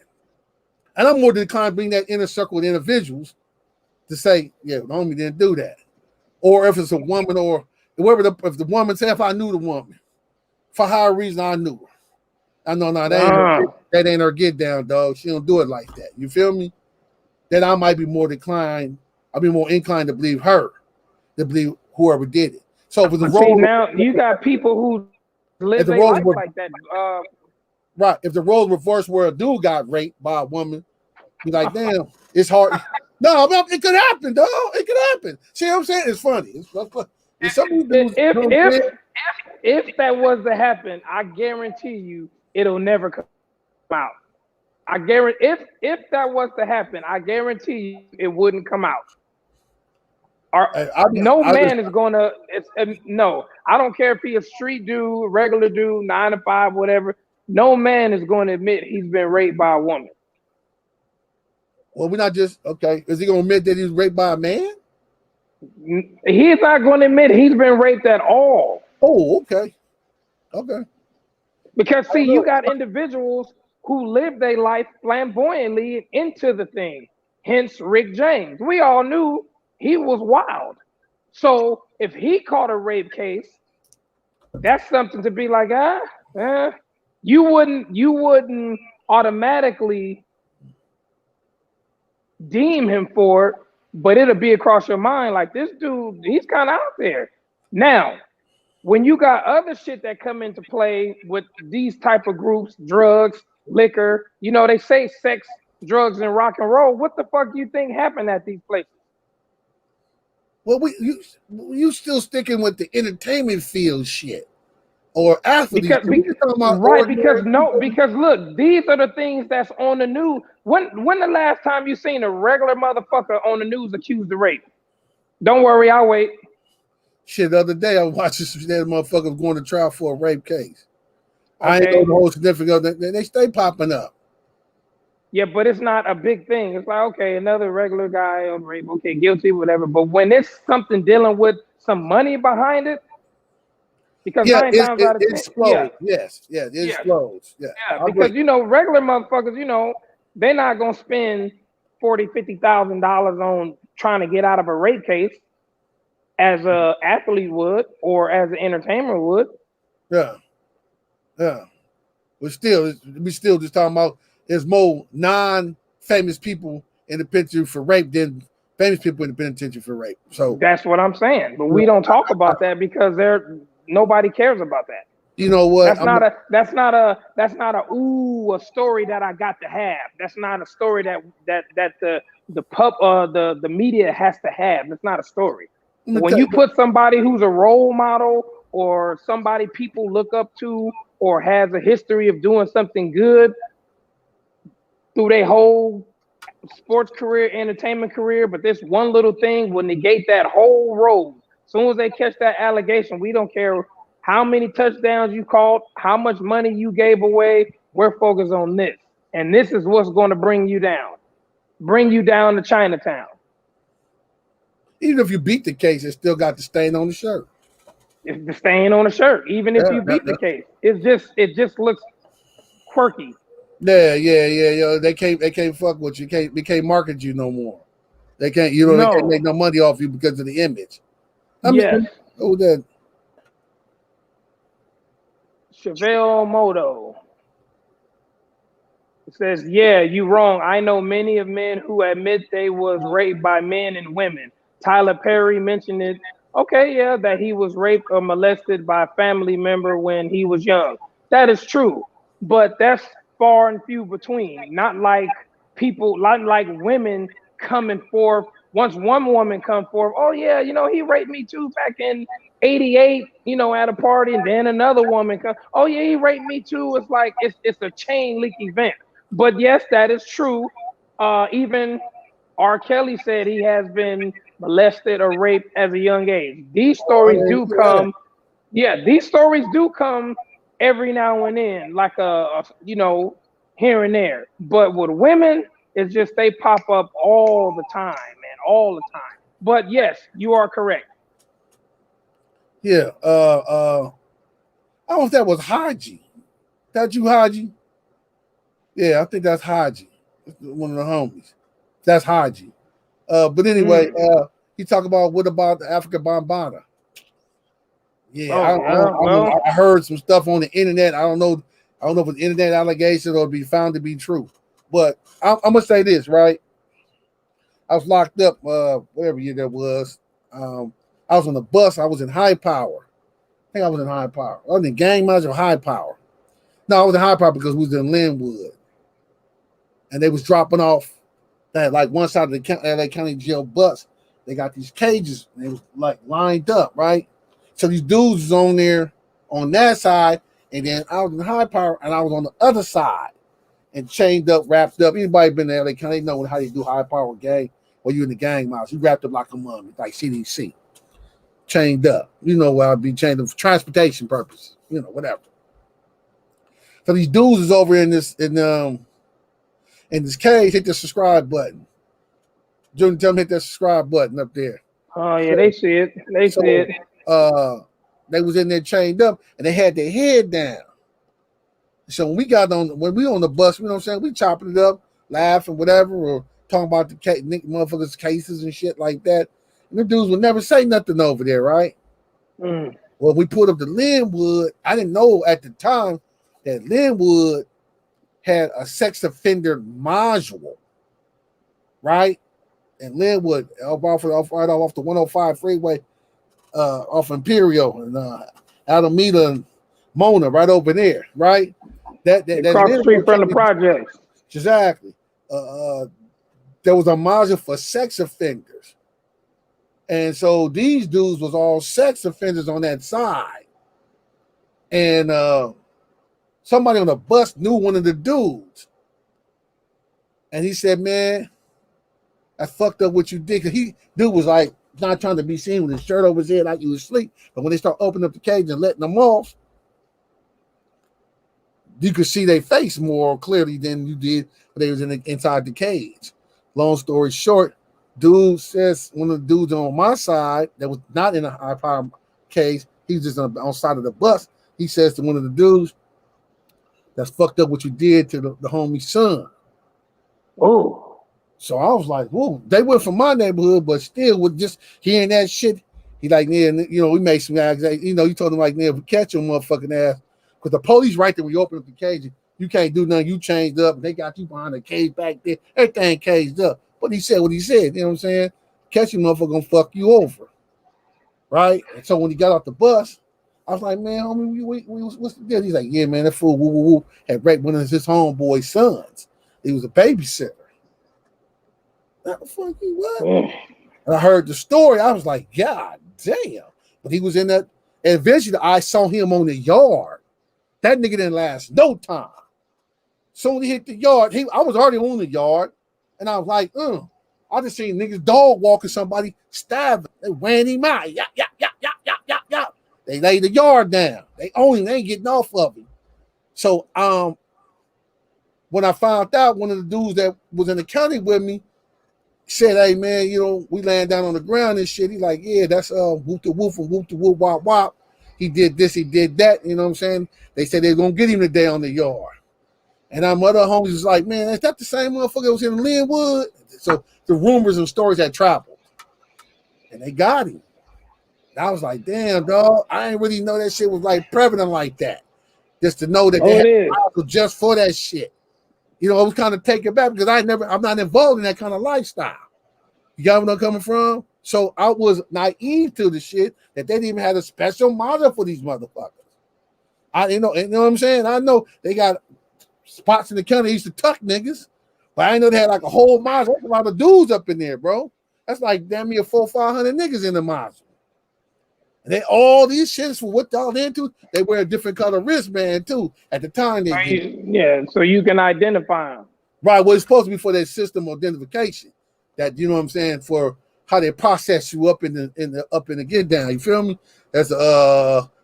And I'm more than inclined to bring that inner circle with individuals to say, yeah, the homie didn't do that. Or if it's a woman or whoever, if the woman say, if I knew the woman, for however reason I knew her. I know now that ain't her get down, dog. She don't do it like that. You feel me? Then I might be more inclined. I'll be more inclined to believe her, to believe whoever did it. So for the role, now you got people who live their life like that. Right. If the roles reversed where a dude got raped by a woman, be like, damn, it's hard. No, it could happen, dog. It could happen. See what I'm saying? It's funny. If that was to happen, I guarantee you it'll never come out. I guarantee if that was to happen, I guarantee you it wouldn't come out. Man is gonna. No. I don't care if he's a street dude, regular dude, 9 to 5, whatever. No man is going to admit he's been raped by a woman. Well, we're not just okay. Is he going to admit that he was raped by a man? He's not going to admit he's been raped at all. Oh, okay. Because see, you got individuals who live their life flamboyantly into the thing. Hence, Rick James. We all knew he was wild. So if he caught a rape case, that's something to be like, you wouldn't automatically deem him for it, but it'll be across your mind like this dude, he's kind of out there. Now, when you got other shit that come into play with these type of groups, drugs, liquor, they say sex, drugs, and rock and roll. What the fuck do you think happened at these places? Well, you still sticking with the entertainment field shit. or athletes. Because look, these are the things that's on the news. When the last time you seen a regular motherfucker on the news accused of rape? Don't worry, I'll wait. Shit, the other day I was watching some that motherfuckers going to trial for a rape case. Okay. I ain't know the whole significance. They stay popping up. Yeah, but it's not a big thing. It's like, okay, another regular guy on rape, okay, guilty, whatever. But when it's something dealing with some money behind it, because yeah, 9 times out of 10, explodes. It explodes. Yeah, because regular motherfuckers, they're not gonna spend $40,000-$50,000 on trying to get out of a rape case, as a athlete would or as an entertainer would. Yeah. But still, we still just talking about there's more non-famous people in the penitentiary for rape than famous people in the penitentiary for rape. So that's what I'm saying. But we don't talk about that because nobody cares about that. You know what? That's not a story that I got to have. That's not a story that the media has to have. That's not a story. When you put somebody who's a role model or somebody people look up to or has a history of doing something good through their whole sports career, entertainment career, but this one little thing will negate that whole road. As soon as they catch that allegation, we don't care how many touchdowns you caught, how much money you gave away. We're focused on this. And this is what's going to bring you down to Chinatown. Even if you beat the case, it still got the stain on the shirt. It's the stain on the shirt. Even if you beat the case, it just looks quirky. Yeah. They can't fuck with you. They can't market you no more. They can't. They can't make no money off you because of the image. Oh, that. Chevelle Moto. It says, yeah, you wrong. I know many of men who admit they was raped by men and women. Tyler Perry mentioned it. Okay, yeah, that he was raped or molested by a family member when he was young. That is true, but that's far and few between. Not like women coming forth. Once one woman come forth, oh yeah, he raped me too back in '88, at a party, and then another woman come, oh yeah, he raped me too. It's like it's a chain link event. But yes, that is true. Even R. Kelly said he has been molested or raped as a young age. These stories do come. Yeah, these stories do come every now and then, like here and there. But with women, it's just they pop up all the time, man, all the time. But yes, you are correct. Yeah. I don't know if that was Haji. That you, Haji? Yeah, I think that's Haji. One of the homies. That's Haji. But anyway, he talked about what about the Africa Bambaataa? Yeah, I heard some stuff on the internet. I don't know if it's internet allegation or be found to be true. But I'm gonna say this, right? I was locked up, whatever year that was. I was on the bus. I was in High Power. I think I was in High Power. I was in gang manager of High Power. No, I was in High Power because we was in Linwood. And they was dropping off that like one side of the LA County Jail bus. They got these cages and they was like lined up, right? So these dudes was on there on that side, and then I was in High Power and I was on the other side and chained up, wrapped up. Anybody been there, they kind of know how you do High Power gang or you in the gang mouse. You wrapped up like a mummy, like CDC. Chained up. Where I'd be chained up for transportation purposes, whatever. So these dudes is over in this cage, hit the subscribe button. Jordan, tell them hit that subscribe button up there. Oh yeah, they see it. They see it. They was in there chained up and they had their head down. So when we on the bus, you know what I'm saying, we chopping it up, laughing, whatever, or talking about the motherfuckers' cases and shit like that. And the dudes would never say nothing over there, right? Well, we put up to Linwood. I didn't know at the time that Linwood had a sex offender module, right? And Linwood, off the 105 freeway, off Imperial and Alameda and Mona, right over there, right? That across the street from the projects. Exactly. There was a module for sex offenders, and so these dudes was all sex offenders on that side. and somebody on the bus knew one of the dudes, and he said, "Man, I fucked up what you did." Cause dude was like not trying to be seen with his shirt over his head like he was asleep. But when they start opening up the cage and letting them off, you could see their face more clearly than you did when they was inside the cage. Long story short, dude says one of the dudes on my side that was not in a high power cage, he was just on the side of the bus. He says to one of the dudes, "That's fucked up what you did to the homie's son." Oh. So I was like, whoa, they went from my neighborhood, but still with just hearing that shit, he like, yeah, we made some guys, you told him like, if we catch your motherfucking ass, because the police right there when you open up the cage, you can't do nothing, you changed up, and they got you behind the cage back there, everything caged up. But he said what he said, you know what I'm saying? Catch you motherfucker gonna fuck you over. Right? And so when he got off the bus, I was like, man, homie, what's the deal? He's like, yeah, man, that fool woo, woo, woo, had raped one of his homeboy's sons. He was a babysitter. What the fuck you what? And I heard the story. I was like, God damn. But he was in that. And eventually I saw him on the yard. That nigga didn't last no time. Soon he hit the yard, I was already on the yard. And I was like, I just seen niggas dog walking somebody, stabbing. They ran him out. Yap, yap, yap, yap, yap, yap, yap. They laid the yard down. They own him. They ain't getting off of him. So when I found out, one of the dudes that was in the county with me said, hey, man, we laying down on the ground and shit. He like, yeah, that's whoop the woof and whoop the whoop wop wop. He did this, he did that. You know what I'm saying? They said they were going to get him today on the yard. And our mother homies was like, man, is that the same motherfucker that was in Linwood? So the rumors and stories had traveled. And they got him. And I was like, damn, dog, I didn't really know that shit was like prevalent like that. Just to know that they had just for that shit. It was kind of taken back because I'm not involved in that kind of lifestyle. You got where I'm coming from? So I was naive to the shit that they didn't even have a special model for these motherfuckers. You know what I'm saying? I know they got spots in the county used to tuck niggas, but I didn't know they had like a whole module. That's a lot of dudes up in there, bro. That's like damn near 400-500 niggas in the module. And they all these shits for what y'all into, they wear a different color wristband too. At the time so you can identify them. Right, well, it's supposed to be for their system identification. That you know what I'm saying, for how they process you up in the get down. You feel me? There's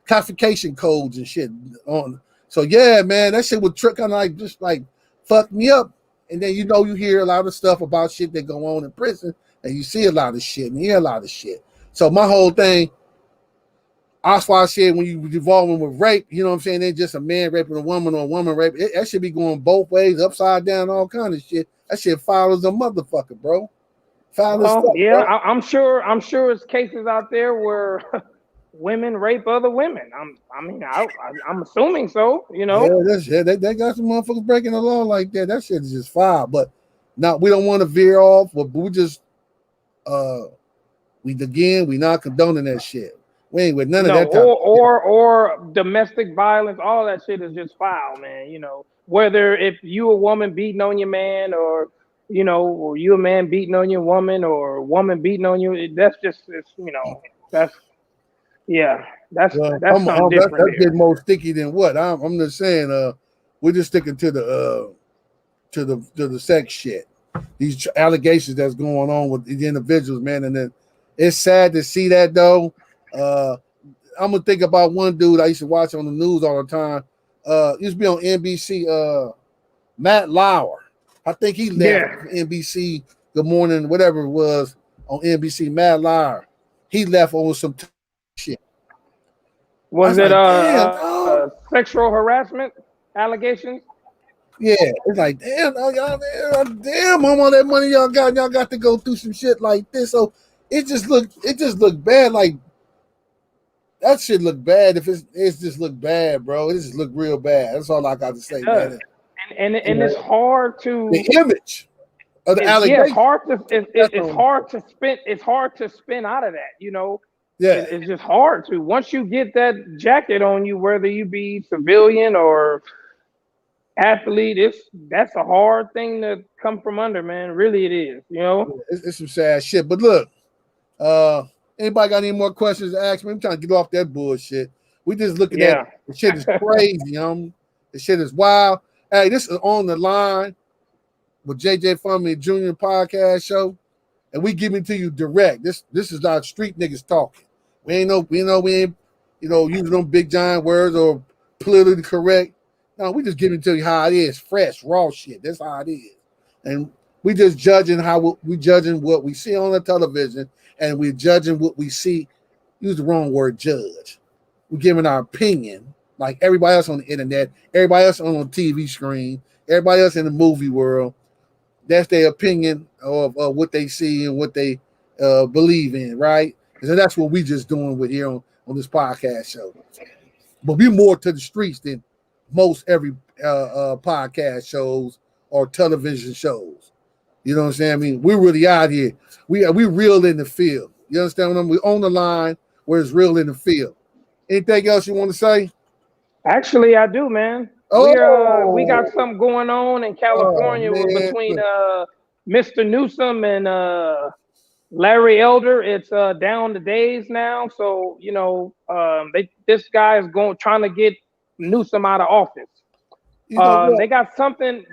classification codes and shit on. So yeah, man, that shit would kind of like just like fuck me up. And then you hear a lot of stuff about shit that go on in prison, and you see a lot of shit and hear a lot of shit. So my whole thing. That's why I said when you evolving with rape, you know what I'm saying? It's just a man raping a woman or a woman raping. That should be going both ways, upside down, all kind of shit. That shit foul as a motherfucker, bro. Foul as fuck, yeah, bro. I'm sure it's cases out there where women rape other women. I'm assuming so, Yeah, they got some motherfuckers breaking the law like that. That shit is just foul. But now we don't want to veer off, but we just we not condoning that shit. We ain't with none of that. Or domestic violence, all that shit is just foul, man. Whether if you a woman beating on your man, or or you a man beating on your woman, or a woman beating on you, that's just that's something different. That's getting more sticky than what I'm just saying. We're just sticking to the sex shit. These allegations that's going on with the individuals, man, and then it's sad to see that though. I'm gonna think about one dude I used to watch on the news all the time. Used to be on NBC. Matt Lauer. I think he left NBC. Good Morning, whatever it was on NBC. Matt Lauer. He left on some shit. Was it sexual harassment allegations? Yeah, it's like damn, damn, how much that money y'all got to go through some shit like this. So it just looked bad. Like that shit look bad. If it's just look bad, bro. It just look real bad. That's all I got to say, man. And it's hard to the image of the allegation. It's hard to spin out of that, Yeah, it's just hard to. Once you get that jacket on you, whether you be civilian or athlete, that's a hard thing to come from under, man. Really, it is. It's some sad shit. But look, anybody got any more questions to ask me? I'm trying to get off that bullshit. We just looking at the shit is crazy. The shit is wild. Hey, this is On the Line with JJ Fomby Jr. podcast show, and we giving it to you direct. This is our street niggas talking. We ain't using them big giant words or politically correct. No, we just giving it to you how it is, fresh, raw shit. That's how it is, and we just judging what we see on the television, and we're judging what we see. Use the wrong word, judge. We're giving our opinion, like everybody else on the internet, everybody else on the TV screen, everybody else in the movie world. That's their opinion of what they see and what they believe in, right? So that's what we just doing with here on this podcast show. But we more to the streets than most every podcast shows or television shows. You know what I'm saying? I mean, we're really out here. We real in the field. You understand what I mean? We're on the line where it's real in the field. Anything else you want to say? Actually, I do, man. We got something going on in California between Mr. Newsom and Larry Elder. It's down to days now. So, this guy is trying to get Newsom out of office. They got something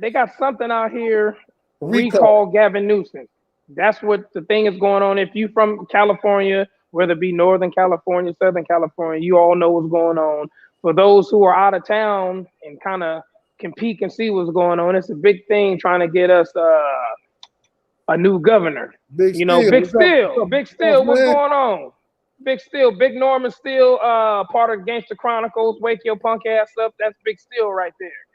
out here. Recall Gavin Newsom. That's what the thing is going on. If you from California, whether it be Northern California, Southern California, you all know what's going on. For those who are out of town and kind of can peek and see what's going on, it's a big thing trying to get us a new governor. Big Steel, what's going on? Big Steel, Big Norman Steel, part of Gangster Chronicles. Wake your punk ass up. That's Big Steel right there.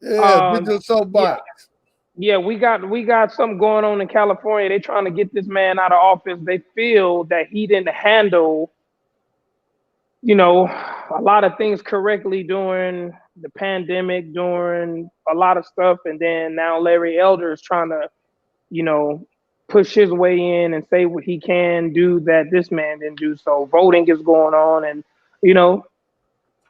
Yeah, Big Soapbox. Yeah, we got something going on in California. They're trying to get this man out of office. They feel that he didn't handle, a lot of things correctly during the pandemic, during a lot of stuff. And then now Larry Elder is trying to, push his way in and say what he can do that this man didn't do. So voting is going on, and,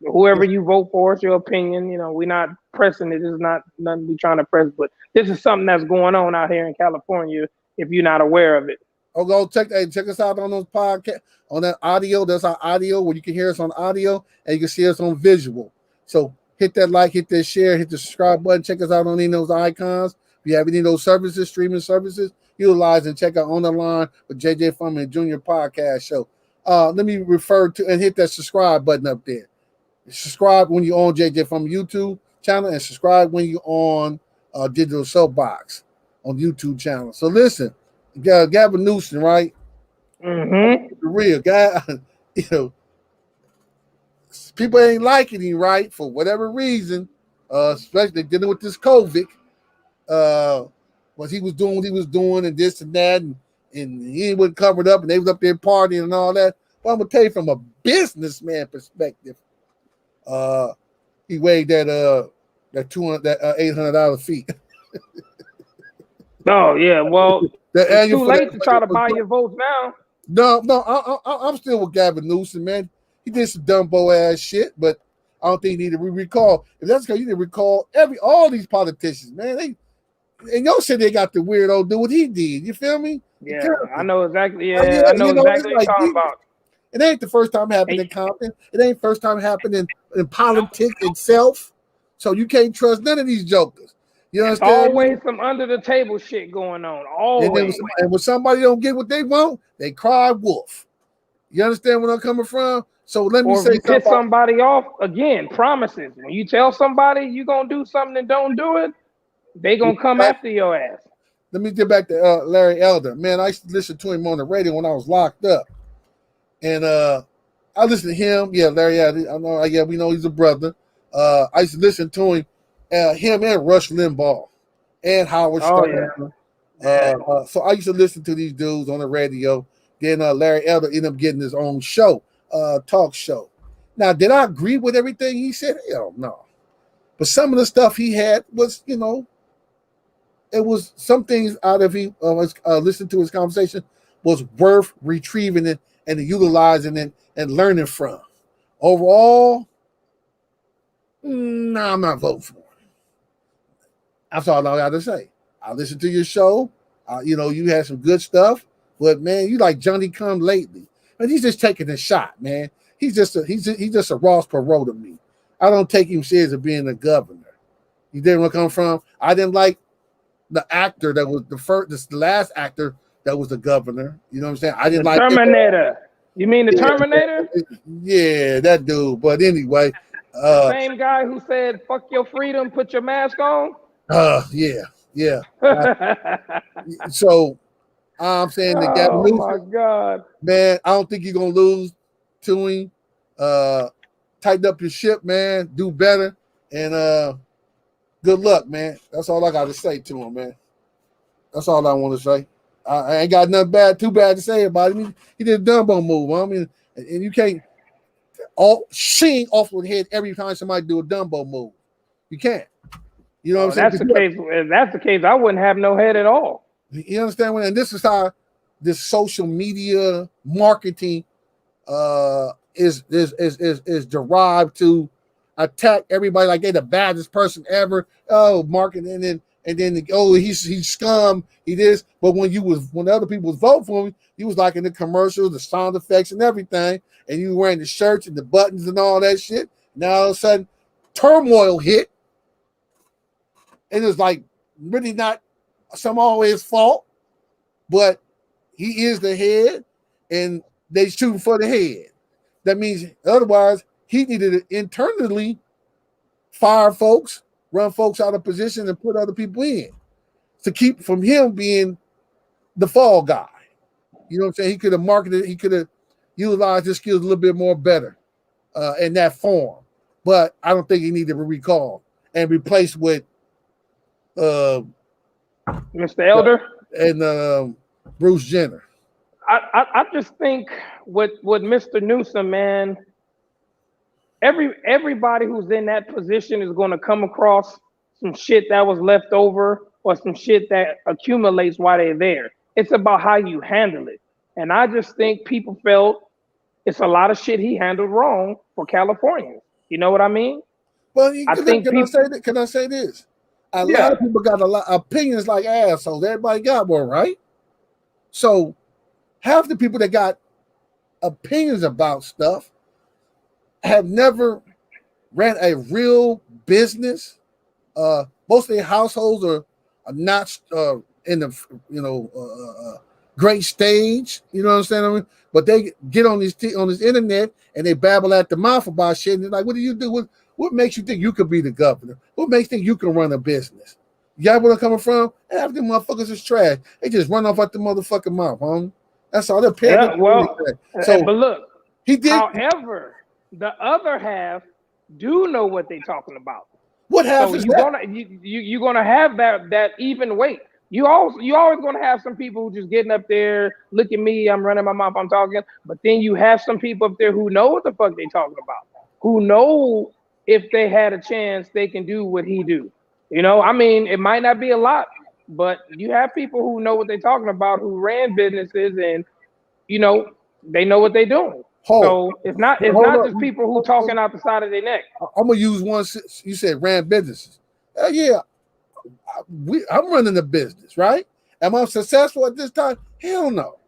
whoever you vote for, it's your opinion. We're not pressing it. It's not nothing we trying to press, but this is something that's going on out here in California if you're not aware of it. Oh, go check us out on those podcasts, on that audio. That's our audio where you can hear us on audio and you can see us on visual. So hit that like, hit that share, hit the subscribe button. Check us out on any of those icons. If you have any of those services, streaming services, utilize and check out On the Line with JJ Fomby Jr. podcast show. Let me refer to and hit that subscribe button up there. Subscribe when you're on JJ Fomby YouTube channel and subscribe when you're on Digital Soapbox on YouTube channel. So listen, Gavin Newsom, right? Mm-hmm. The real guy, people ain't liking him, right? For whatever reason, especially dealing with this COVID. What he was doing and this and that, and he wasn't covered up and they was up there partying and all that. But I'm gonna tell you from a businessman perspective, he weighed that $800 fee. Oh yeah, well, it's too late to try to buy your votes now. No, I'm still with Gavin Newsom, man. He did some dumbo ass shit, but I don't think he need to recall. If that's because you need to recall all these politicians, man. And y'all said they got the weirdo do what he did. You feel me? Yeah, I know exactly. Yeah, I know exactly what you're talking about. It ain't the first time happened in Compton. It ain't first time happened in politics itself. So you can't trust none of these jokers. You understand? Always some under the table shit going on. Always. And when somebody don't get what they want, they cry wolf. You understand where I'm coming from? So let me say something. Piss somebody off again. Promises. When you tell somebody you're gonna do something and don't do it, they gonna come after your ass. Let me get back to Larry Elder. Man, I used to listen to him on the radio when I was locked up. And I listened to him. Yeah, Larry, I know. Yeah, we know he's a brother. I used to listen to him and Rush Limbaugh and Howard Stern. Yeah. So I used to listen to these dudes on the radio. Then Larry Elder ended up getting his own show, talk show. Now, did I agree with everything he said? Hell no. But some of the stuff he had was, it was some things out of him. Listening to his conversation was worth retrieving it and utilizing it and learning from. Overall, no, I'm not voting for him. That's all I got to say. I listened to your show. You had some good stuff, but man, you like Johnny Come lately. And he's just taking a shot, man. he's just a Ross Perot to me. I don't take him serious as being a governor. You didn't where I come from. I didn't like the actor that was the last actor that was the governor. You know what I'm saying? I didn't like Terminator. You mean the Terminator? Yeah, that dude. But anyway, the same guy who said "fuck your freedom, put your mask on." Yeah. So I'm saying that Gavin Newsom, my God, man, I don't think you're gonna lose to him. Tighten up your ship, man. Do better, and good luck, man. That's all I got to say to him, man. That's all I want to say. I ain't got nothing too bad to say about him. He did a Dumbo move. I mean, and you can't sing off with head every time somebody do a Dumbo move. You can't. You know what I'm saying? If that's the case, I wouldn't have no head at all. You understand? And this is how this social media marketing is derived to attack everybody like they're the baddest person ever. Oh, marketing and then he's scum. He this. But when the other people was voting for him, he was like in the commercials, the sound effects and everything, and you wearing the shirts and the buttons and all that shit. Now all of a sudden, turmoil hit, and it's like really not somehow his fault, but he is the head, and they shooting for the head. That means otherwise he needed to internally fire folks, run folks out of position, and put other people in to keep from him being the fall guy. You know what I'm saying? He could have marketed, he could have utilized his skills a little bit more better in that form. But I don't think he needed to be recalled and replaced with Mr. Elder and Bruce Jenner. I just think with Mr. Newsom, man, everybody who's in that position is going to come across some shit that was left over or some shit that accumulates while they're there. It's about how you handle it. And I just think people felt it's a lot of shit he handled wrong for Californians. You know what I mean? Well, can I say this? A lot of people got a lot of opinions like assholes. Everybody got one, right? So half the people that got opinions about stuff have never ran a real business. Most of their households are not in the great stage. You know what I'm saying? I mean, but they get on this internet and they babble at the mouth about shit. And they're like, "What do you do? What makes you think you could be the governor? What makes you think you can run a business?" You got where I'm coming from? Half them motherfuckers is trash. They just run off at the motherfucking mouth, homie. That's all. They're paying. Yeah, well, so, but look, he did. However, the other half do know what they're talking about. What half is that? You're gonna have that even weight. You always gonna have some people who just getting up there, look at me, I'm running my mouth, I'm talking. But then you have some people up there who know what the fuck they talking about, who know if they had a chance they can do what he do. You know, I mean, it might not be a lot, but you have people who know what they're talking about, who ran businesses, and you know they know what they're doing. So it's not just people who talking out the side of their neck. I'm gonna use one. You said ran businesses. Yeah, I'm running a business, right? Am I successful at this time? Hell no.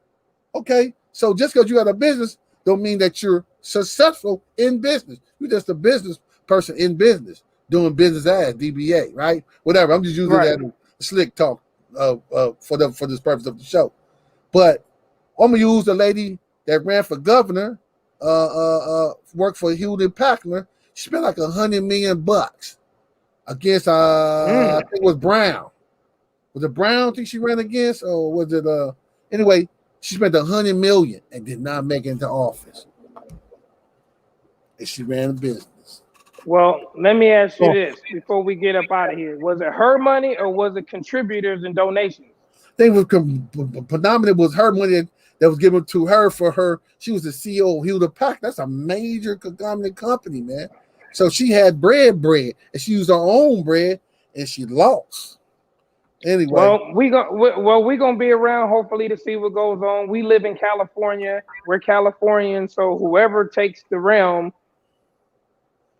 Okay, so just because you have a business don't mean that you're successful in business. You're just a business person in business, doing business as DBA, right? Whatever. I'm just using that slick talk for this purpose of the show. But I'm gonna use the lady that ran for governor, worked for Hewlett Packard. She spent like $100 million against I think it was Brown. Was it Brown? I think she ran against, or was it anyway? She spent $100 million and did not make it into office. And she ran a business. Well, let me ask you this before we get up out of here. Was it her money or was it contributors and donations? I think it was predominant was her money that was given to her for her. She was the CEO of Hewlett Packard. That's a major conglomerate company, man. So she had bread, and she used her own bread, and she lost. Anyway, well, we're gonna be around hopefully to see what goes on. We live in California. We're Californians, so whoever takes the realm,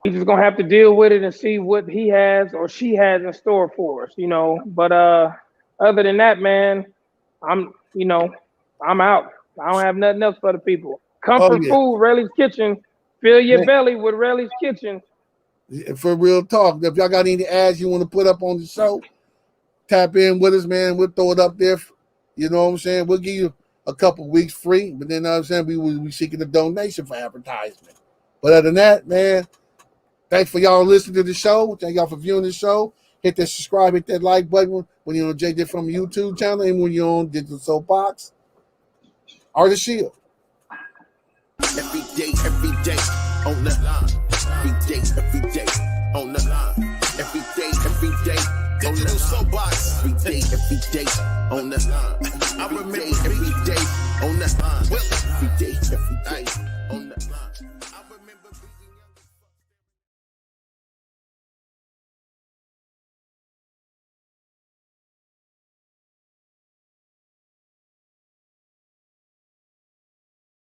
we're just gonna have to deal with it and see what he has or she has in store for us, you know. But other than that, man, I'm out. I don't have nothing else for the people. Comfort Food, Rayleigh's Kitchen. Fill your Man. belly with Relly's Kitchen. For real talk. If y'all got any ads you want to put up on the show, tap in with us, man. We'll throw it up there. You know what I'm saying? We'll give you a couple weeks free, but then I'm saying we seeking a donation for advertisement. But other than that, man, thanks for y'all listening to the show. Thank y'all for viewing the show. Hit that subscribe, hit that like button when you're on JJ Fomby YouTube channel and when you're on Digital Soapbox or the Shield. Every day on the line. Every day on the line. Every day on the soapbox. Every day on the line. I remain every day on the line. Every day on the line.